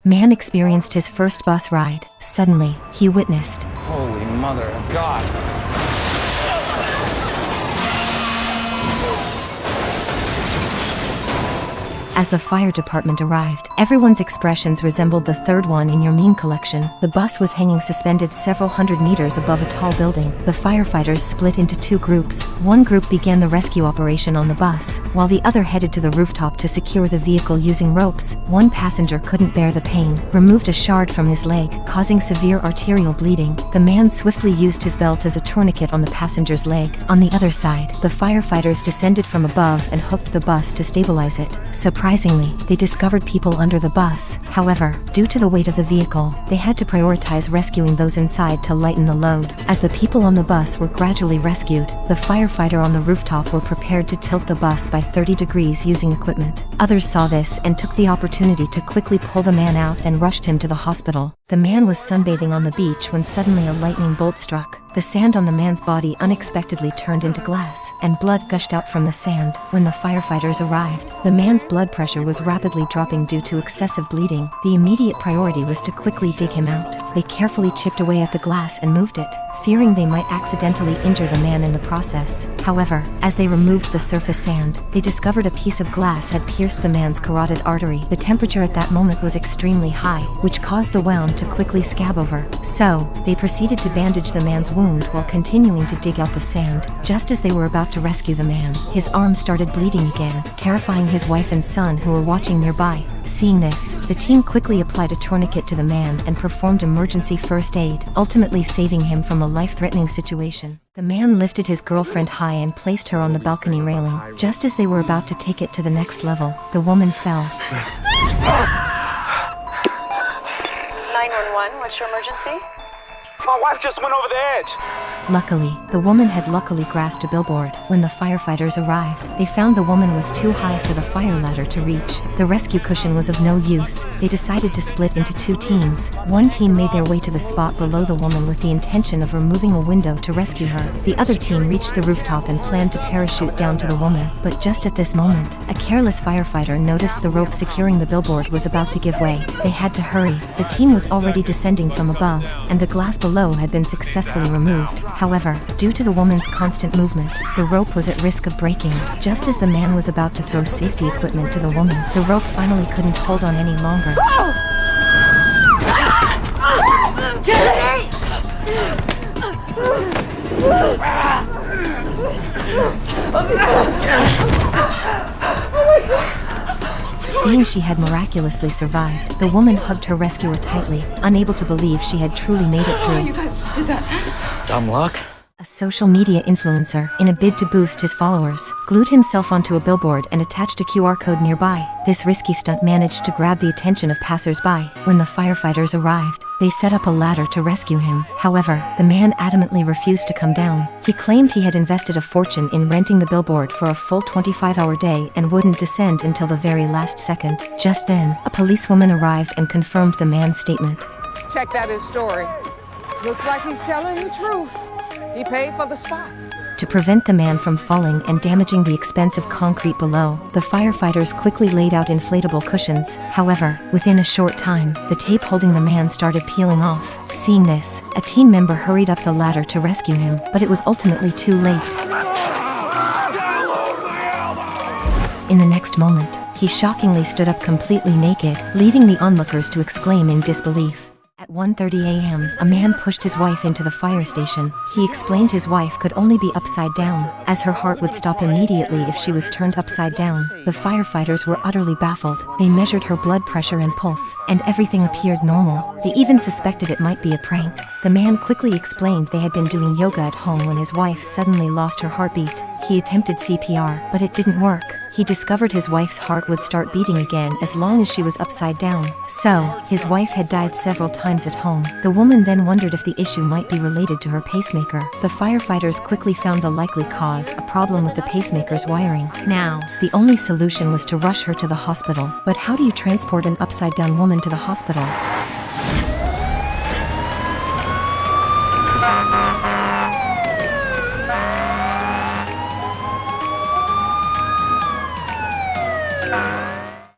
Man experienced his first bus ride. Suddenly, he witnessed Holy mother of God. As the fire department arrived, everyone's expressions resembled the third one in your meme collection. The bus was hanging suspended several hundred meters above a tall building. The firefighters split into two groups. One group began the rescue operation on the bus, while the other headed to the rooftop to secure the vehicle using ropes. One passenger couldn't bear the pain, removed a shard from his leg, causing severe arterial bleeding. The man swiftly used his belt as a tourniquet on the passenger's leg. On the other side, the firefighters descended from above and hooked the bus to stabilize it. Surprisingly, they discovered people under the bus. However, due to the weight of the vehicle, they had to prioritize rescuing those inside to lighten the load. As the people on the bus were gradually rescued, the firefighter on the rooftop were prepared to tilt the bus by 30 degrees using equipment. Others saw this and took the opportunity to quickly pull the man out and rushed him to the hospital. The man was sunbathing on the beach when suddenly a lightning bolt struck. The sand on the man's body unexpectedly turned into glass, and blood gushed out from the sand. When the firefighters arrived, the man's blood pressure was rapidly dropping due to excessive bleeding. The immediate priority was to quickly dig him out. They carefully chipped away at the glass and moved it, fearing they might accidentally injure the man in the process. However, as they removed the surface sand, they discovered a piece of glass had pierced the man's carotid artery. The temperature at that moment was extremely high, which caused the wound to quickly scab over. So, they proceeded to bandage the man's wound while continuing to dig out the sand. Just as they were about to rescue the man, his arm started bleeding again, terrifying his wife and son who were watching nearby. Seeing this, the team quickly applied a tourniquet to the man and performed emergency first aid, ultimately saving him from a life-threatening situation. The man lifted his girlfriend high and placed her on the balcony railing. Just as they were about to take it to the next level, the woman fell. 911, what's your emergency? My wife just went over the edge. Luckily, the woman had grasped a billboard. When the firefighters arrived, they found the woman was too high for the fire ladder to reach. The rescue cushion was of no use. They decided to split into two teams. One team made their way to the spot below the woman with the intention of removing a window to rescue her. The other team reached the rooftop and planned to parachute down to the woman. But just at this moment, a careless firefighter noticed the rope securing the billboard was about to give way. They had to hurry. The team was already descending from above, and the glass below had been successfully removed. However, due to the woman's constant movement, the rope was at risk of breaking. Just as the man was about to throw safety equipment to the woman, the rope finally couldn't hold on any longer. Seeing she had miraculously survived, the woman hugged her rescuer tightly, unable to believe she had truly made it through. You guys just did that. Dumb luck. A social media influencer, in a bid to boost his followers, glued himself onto a billboard and attached a QR code nearby. This risky stunt managed to grab the attention of passers-by. When the firefighters arrived, they set up a ladder to rescue him. However, the man adamantly refused to come down. He claimed he had invested a fortune in renting the billboard for a full 25-hour day and wouldn't descend until the very last second. Just then, a policewoman arrived and confirmed the man's statement. Check that his story. Looks like he's telling the truth. He paid for the spot. To prevent the man from falling and damaging the expensive concrete below, the firefighters quickly laid out inflatable cushions. However, within a short time, the tape holding the man started peeling off. Seeing this, a team member hurried up the ladder to rescue him, but it was ultimately too late. In the next moment, he shockingly stood up completely naked, leaving the onlookers to exclaim in disbelief. At 1:30 a.m., a man pushed his wife into the fire station. He explained his wife could only be upside down, as her heart would stop immediately if she was turned upside down. The firefighters were utterly baffled. They measured her blood pressure and pulse, and everything appeared normal. They even suspected it might be a prank. The man quickly explained they had been doing yoga at home when his wife suddenly lost her heartbeat. He attempted CPR, but it didn't work. He discovered his wife's heart would start beating again as long as she was upside down. So, his wife had died several times at home. The woman then wondered if the issue might be related to her pacemaker. The firefighters quickly found the likely cause, a problem with the pacemaker's wiring. Now, the only solution was to rush her to the hospital. But how do you transport an upside-down woman to the hospital?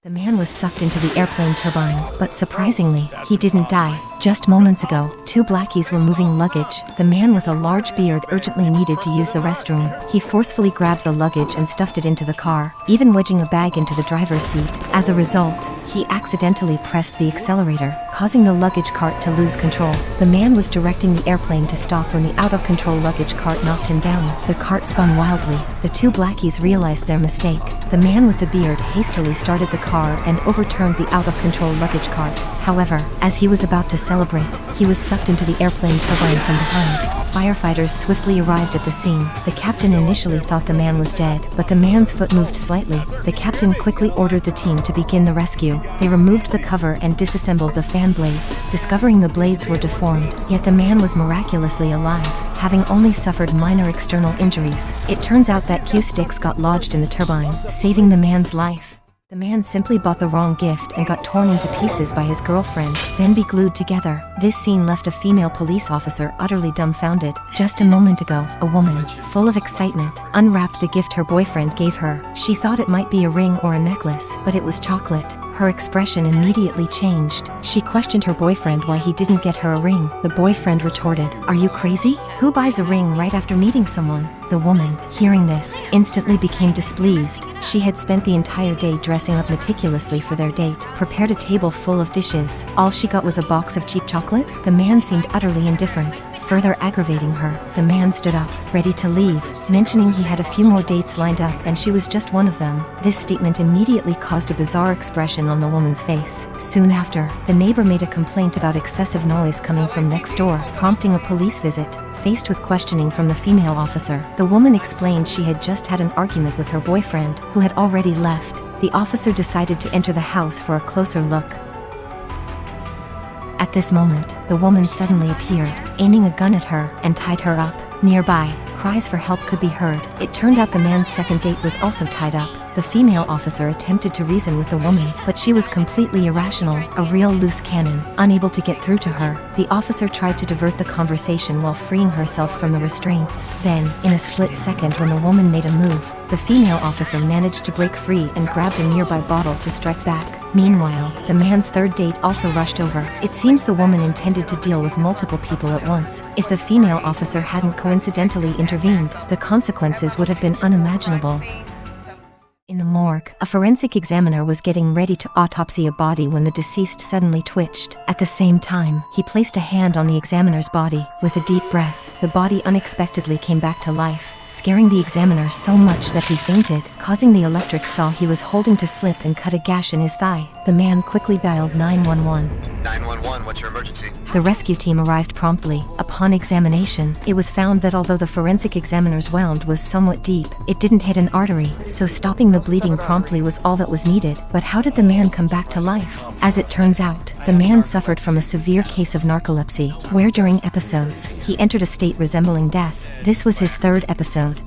The man was sucked into the airplane turbine, but surprisingly, he didn't die. Just moments ago, two blackies were moving luggage. The man with a large beard urgently needed to use the restroom. He forcefully grabbed the luggage and stuffed it into the car, even wedging a bag into the driver's seat. As a result, he accidentally pressed the accelerator, causing the luggage cart to lose control. The man was directing the airplane to stop when the out-of-control luggage cart knocked him down. The cart spun wildly. The two blackies realized their mistake. The man with the beard hastily started the car and overturned the out-of-control luggage cart. However, as he was about to celebrate, he was sucked into the airplane turbine from behind. Firefighters swiftly arrived at the scene. The captain initially thought the man was dead, but the man's foot moved slightly. The captain quickly ordered the team to begin the rescue. They removed the cover and disassembled the fan blades, discovering the blades were deformed, yet the man was miraculously alive, having only suffered minor external injuries. It turns out that cue sticks got lodged in the turbine, saving the man's life. The man simply bought the wrong gift and got torn into pieces by his girlfriend, then be glued together. This scene left a female police officer utterly dumbfounded. Just a moment ago, a woman, full of excitement, unwrapped the gift her boyfriend gave her. She thought it might be a ring or a necklace, but it was chocolate. Her expression immediately changed. She questioned her boyfriend why he didn't get her a ring. The boyfriend retorted, "Are you crazy? Who buys a ring right after meeting someone?" The woman, hearing this, instantly became displeased. She had spent the entire day dressing up meticulously for their date, prepared a table full of dishes. All she got was a box of cheap chocolate? The man seemed utterly indifferent. Further aggravating her, the man stood up, ready to leave, mentioning he had a few more dates lined up and she was just one of them. This statement immediately caused a bizarre expression on the woman's face. Soon after, the neighbor made a complaint about excessive noise coming from next door, prompting a police visit. Faced with questioning from the female officer, the woman explained she had just had an argument with her boyfriend, who had already left. The officer decided to enter the house for a closer look. At this moment, the woman suddenly appeared, aiming a gun at her, and tied her up. Nearby, cries for help could be heard. It turned out the man's second date was also tied up. The female officer attempted to reason with the woman, but she was completely irrational, a real loose cannon. Unable to get through to her, the officer tried to divert the conversation while freeing herself from the restraints. Then, in a split second when the woman made a move, the female officer managed to break free and grabbed a nearby bottle to strike back. Meanwhile, the man's third date also rushed over. It seems the woman intended to deal with multiple people at once. If the female officer hadn't coincidentally intervened, the consequences would have been unimaginable. In the morgue, a forensic examiner was getting ready to autopsy a body when the deceased suddenly twitched. At the same time, he placed a hand on the examiner's body. With a deep breath, the body unexpectedly came back to life, scaring the examiner so much that he fainted, causing the electric saw he was holding to slip and cut a gash in his thigh. The man quickly dialed 911. 911, what's your emergency? The rescue team arrived promptly. Upon examination, it was found that although the forensic examiner's wound was somewhat deep, it didn't hit an artery, so stopping the bleeding promptly was all that was needed. But how did the man come back to life? As it turns out, the man suffered from a severe case of narcolepsy, where during episodes, he entered a state resembling death. This was his third episode.